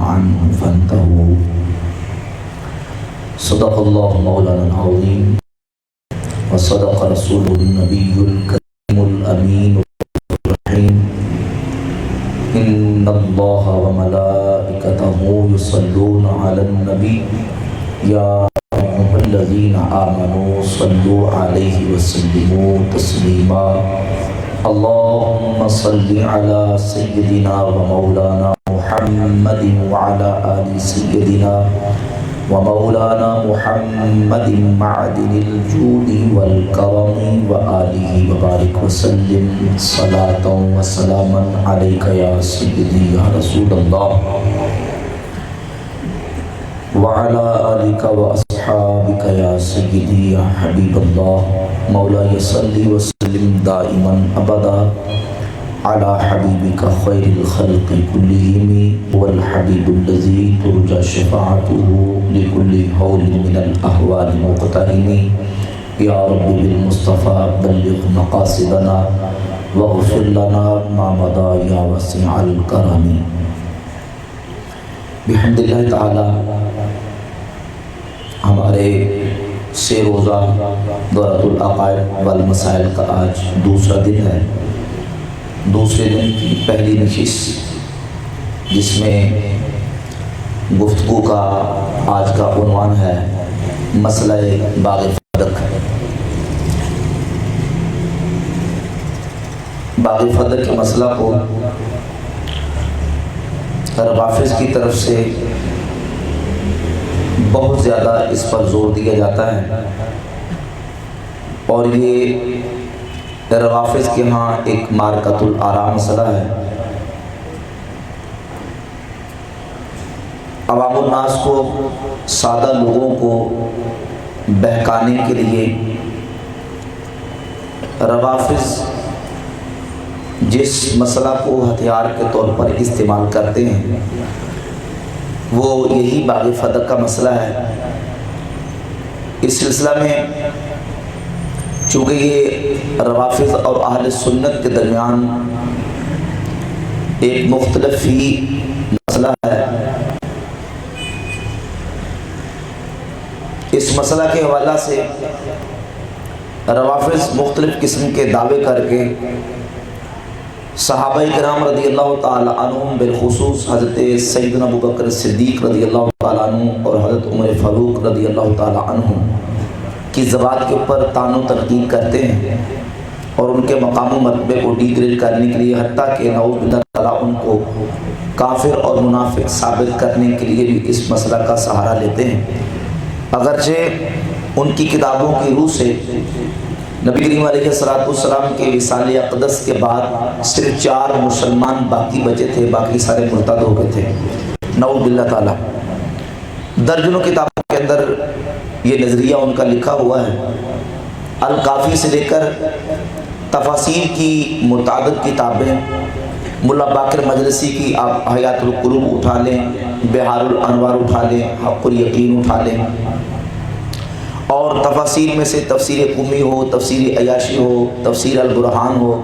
عنه فانتهوا صدق الله مولانا العظيم وصدق رسوله النبي الكريم الأمين الرحيم إن الله وملائكته يصلون على النبي يا أيها الذين آمنوا صلوا عليه وسلموا تسليما اللهم صل على سيدنا ومولانا محمد وعلى آل سيدنا ومولانا محمد معدن الجود والكرم وآله وبارك وسلم صلاة وسلاما عليك يا سيدي يا رسول الله وعلى آلك وأصحابك يا سيدي يا حبيب الله مولاي صل وسلم دائما أبدا على حبيبك خير الخلق كلهم والحبيب الذي ترجى شفاعته لكل هول من الأهوال مقترن يا رب بالمصطفى بلغ مقاصدنا واغفر لنا ما مضى يا واسع الكرم بحمد اللہ تعالی ہمارے سے روزہ دورۃ العقائد والمسائل کا آج دوسرا دن ہے، دوسرے دن کی پہلی نشست جس میں گفتگو کا آج کا عنوان ہے مسئلہ باغ فدق۔ باغ فدق کے مسئلہ کو روافض کی طرف سے بہت زیادہ اس پر زور دیا جاتا ہے، اور یہ روافض کے ہاں ایک مارکۃ الآراء مسئلہ ہے۔ عوام الناس کو، سادہ لوگوں کو بہکانے کے لیے روافض جس مسئلہ کو ہتھیار کے طور پر استعمال کرتے ہیں وہ یہی باغ فدق کا مسئلہ ہے۔ اس سلسلہ میں چونکہ یہ روافض اور اہل سنت کے درمیان ایک مختلف ہی مسئلہ ہے، اس مسئلہ کے حوالہ سے روافض مختلف قسم کے دعوے کر کے صحابہ کرام رضی اللہ تعالی عنہم بالخصوص حضرت سیدنا ابوبکر صدیق رضی اللہ تعالی عنہ اور حضرت عمر فاروق رضی اللہ تعالی عنہ کی ذوات کے اوپر طعن و تنقید کرتے ہیں، اور ان کے مقام و مرتبے کو ڈیگریڈ کرنے کے لیے حتیٰ کہ نعوذ باللہ تعالیٰ ان کو کافر اور منافق ثابت کرنے کے لیے بھی اس مسئلہ کا سہارا لیتے ہیں، اگرچہ ان کی کتابوں کی روح سے نبی کریم علیہ السلام کے وصال اقدس کے بعد صرف 4 مسلمان باقی بچے تھے، باقی سارے مرتد ہو گئے تھے نعوذ باللہ تعالیٰ۔ درجنوں کتابوں کے اندر یہ نظریہ ان کا لکھا ہوا ہے، الکافی سے لے کر تفاسیر کی متعدد کتابیں، ملا باقر مجلسی کی آپ حیات القلوب اٹھا لیں، بحار الانوار اٹھا لیں، حق الیقین اٹھا لیں، اور تفاسیر میں سے تفسیر قمی ہو، تفسیر عیاشی ہو، تفسیر البرہان ہو،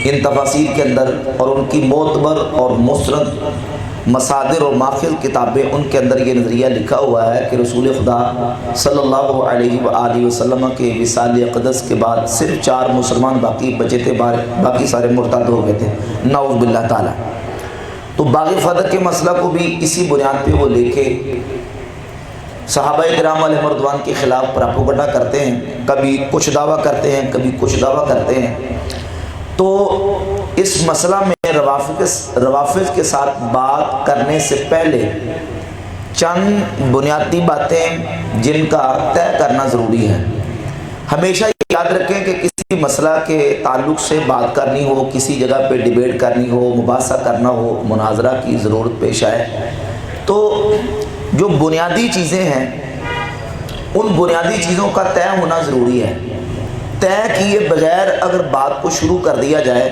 ان تفاسیر کے اندر اور ان کی معتبر اور مستند مصادر اور ماخذ کتابیں، ان کے اندر یہ نظریہ لکھا ہوا ہے کہ رسول خدا صلی اللہ علیہ وآلہ وسلم کے وصال اقدس کے بعد صرف 4 مسلمان باقی بچے تھے، باقی سارے مرتد ہو گئے تھے نعوذ باللہ تعالیٰ۔ تو باغ فدق کے مسئلہ کو بھی اسی بنیاد پہ وہ لے کے صحابہ کرام علیہ رضوان کے خلاف پراپوگنڈا کرتے ہیں، کبھی کچھ دعویٰ کرتے ہیں، کبھی کچھ دعویٰ کرتے ہیں۔ تو اس مسئلہ میں روافض کے ساتھ بات کرنے سے پہلے چند بنیادی باتیں جن کا طے کرنا ضروری ہے۔ ہمیشہ یہ یاد رکھیں کہ کسی مسئلہ کے تعلق سے بات کرنی ہو، کسی جگہ پہ ڈیبیٹ کرنی ہو، مباحثہ کرنا ہو، مناظرہ کی ضرورت پیش آئے تو جو بنیادی چیزیں ہیں ان بنیادی چیزوں کا طے ہونا ضروری ہے۔ طے کیے بغیر اگر بات کو شروع کر دیا جائے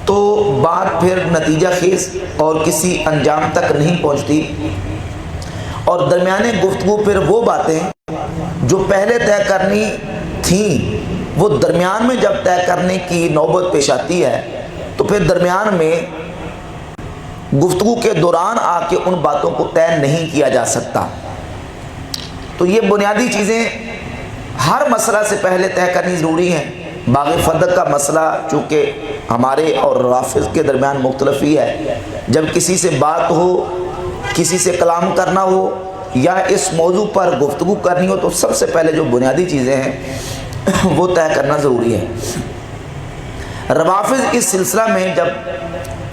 تو بات پھر نتیجہ خیز اور کسی انجام تک نہیں پہنچتی، اور درمیانے گفتگو پھر وہ باتیں جو پہلے طے کرنی تھیں وہ درمیان میں جب طے کرنے کی نوبت پیش آتی ہے تو پھر درمیان میں गुफ्तगू के दौरान आके उन बातों को तय नहीं किया जा सकता। तो ये बुनियादी चीज़ें हर मसला से पहले तय करनी ज़रूरी है। बाग़ फ़दक का मसला चूँकि हमारे और राफिज़ के दरमियान मुख्तलिफ ही है। जब किसी से बात हो, किसी से कलाम करना हो या इस मौजू पर गुफ्तगू करनी हो, तो सबसे पहले जो बुनियादी चीज़ें हैं वो तय करना ज़रूरी है। रवाफिज़ इस सिलसिला में जब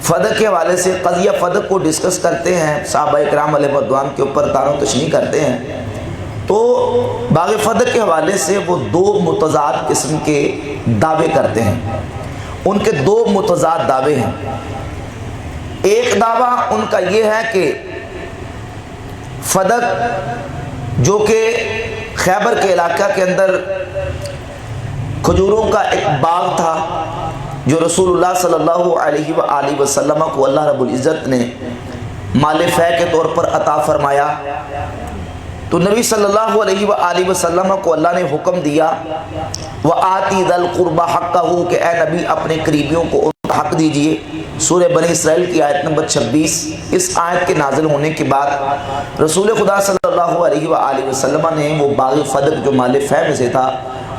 फ़दक के हवाले से क़ज़िया फ़दक को डिस्कस करते हैं, सहाबा किराम अलैहिर्रिज़वान के ऊपर तारो तशनीह करते हैं, तो बाग़ फ़दक के हवाले से वो दो मुतज़ाद किस्म के दावे करते हैं। उनके दो मुतज़ाद दावे हैं। एक दावा उनका ये है कि फ़दक जो कि खैबर के इलाका के अंदर खजूरों का एक बाग था, जो रसूलुल्लाह सल्लल्लाहु अलैहि वसल्लम को अल्लाह रब्बुल इज़्ज़त ने माल फ़ै के तौर पर अता फरमाया। तो नबी सल्लल्लाहु अलैहि वसल्लम को अल्लाह ने हुक्म दिया, व आती दल कुर्बा हक़्क़हू, कि ए नबी अपने करीबियों को उनका हक़ दीजिए। सूरह बनी इसराइल की आयत नंबर 26। इस आयत के नाज़िल होने के बाद रसूल खुदा सल्लल्लाहु अलैहि वसल्लम ने वो बाग़ फ़दक जो माल फ़ै में से था,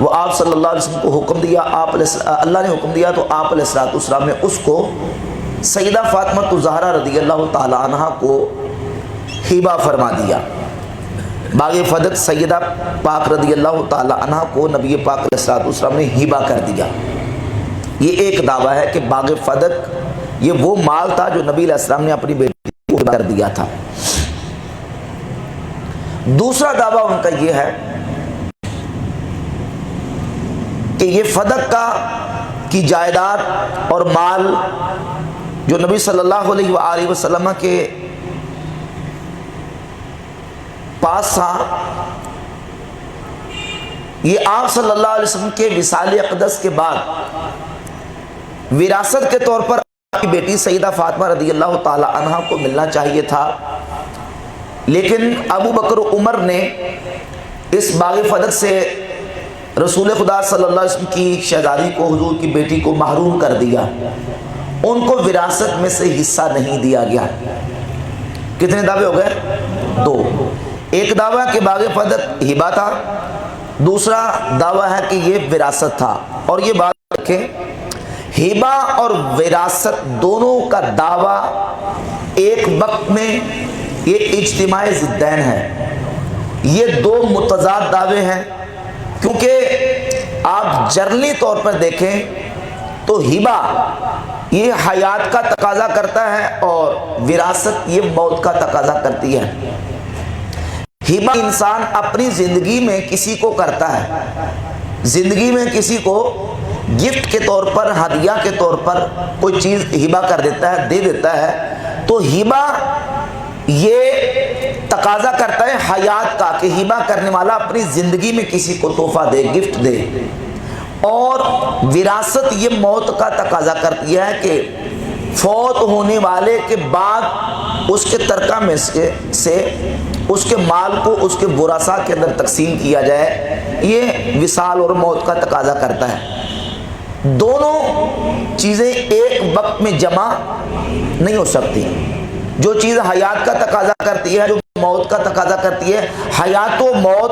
वो आप सल्लल्लाहु अलैहि वसल्लम को हुक्म दिया। अल्लाह ने हुक्म दिया तो आप अलैहिस्सलाम ने उसको सैयदा फ़ातिमा ज़हरा रज़ियल्लाहु ताला अन्हा को हिबा फरमा दिया। बाग़ फ़दक सैयदा पाक रज़ियल्लाहु ताला अन्हा को नबी पाक अलैहिस्सलाम ने हिबा कर दिया। ये एक दावा है कि बाग़ फ़दक ये वो माल था जो नबी अलैहिस्सलाम ने अपनी बेटी को हिबा कर दिया था। दूसरा दावा उनका ये है कि ये फ़दक की जायदाद और माल जो नबी सल्लल्लाहु अलैहि वसल्लम के पास था, ये आप सल्लल्लाहु अलैहि वसल्लम के विसाल अक़दस के बाद विरासत के तौर पर आपकी बेटी सैयदा फ़ातिमा रज़ियल्लाहु ताला अन्हा को मिलना चाहिए था। लेकिन अबू बकर उमर ने इस बाग़ फ़दक से रसूल खुदा सल्लल्लाहु अलैहि वसल्लम की शहज़ादी को, हुजूर की बेटी को महरूम कर दिया। उनको विरासत में से हिस्सा नहीं दिया गया। कितने दावे हो गए? दो। एक दावा कि बाग़ फ़दक हिबा था, दूसरा दावा है कि ये विरासत था। और ये बात रखें, हिबा और विरासत दोनों का दावा एक वक्त में ये इज्तिमाई ज़िद्दैन है। ये दो मुतज़ाद दावे हैं, क्योंकि आप जर्नली तौर पर देखें तो हिबा ये हयात का तकाजा करता है और विरासत ये मौत का तकाजा करती है। हिबा इंसान अपनी ज़िंदगी में किसी को करता है, ज़िंदगी में किसी को गिफ्ट के तौर पर, हदिया के तौर पर कोई चीज़ हिबा कर देता है, दे देता है। तो हिबा ये तकाजा करता है हयात का कि हिबा करने वाला अपनी ज़िंदगी में किसी को तोहफा दे, गिफ्ट दे। और विरासत ये मौत का तकाजा करती है कि फौत होने वाले के बाद उसके तरका में से उसके माल को उसके बुरासा के अंदर तकसीम किया जाए। ये विसाल और मौत का तकाजा करता है। दोनों चीज़ें एक वक्त में जमा नहीं हो सकती। जो चीज़ हयात का तकाजा करती है, जो मौत का तकाजा करती है, हयात व मौत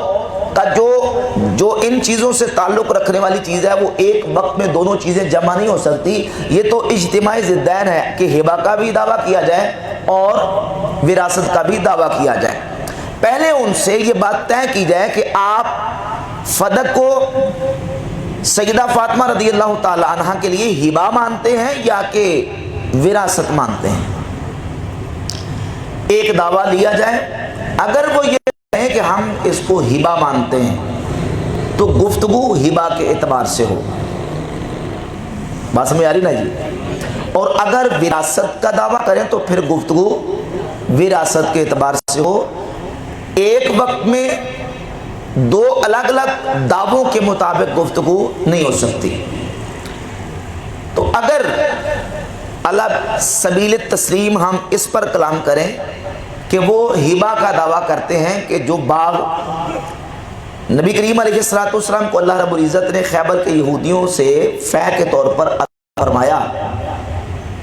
का जो इन चीज़ों से ताल्लुक़ रखने वाली चीज़ है, वो एक वक्त में दोनों चीज़ें जमा नहीं हो सकती। ये तो इज्तिमाई ज़िद्दैन है कि हिबा का भी दावा किया जाए और विरासत का भी दावा किया जाए। पहले उनसे ये बात तय की जाए कि आप फ़दक को सैयदा फ़ातिमा रज़ियल्लाहु ताला अन्हा के लिए हिबा मानते हैं या कि विरासत मानते हैं। एक दावा लिया जाए। अगर वो ये कहें कि हम इसको हिबा मानते हैं तो गुफ्तगू हिबा के एतबार से हो। बात समझ आ रही ना जी? और अगर विरासत का दावा करें तो फिर गुफ्तगू विरासत के एतबार से हो। एक वक्त में दो अलग अलग दावों के मुताबिक गुफ्तगू नहीं हो सकती। तो अगर अला सबील तस्लीम हम इस पर कलाम करें कि वो हिबा का दावा करते हैं कि जो बाग नबी करीम अलैहिस्सलाम को अल्लाह रब्बुल इज़्ज़त ने खैबर के यहूदियों से फ़ै के तौर पर फरमाया,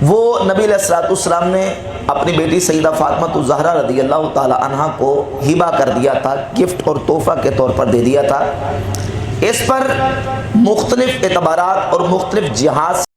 वो नबी अलैहिस्सलाम ने اپنی بیٹی سیدہ فاطمہ الزہرا رضی اللہ تعالی عنہ کو ہبہ کر دیا تھا، گفٹ اور تحفہ کے طور پر دے دیا تھا۔ اس پر مختلف اعتبارات اور مختلف جہاز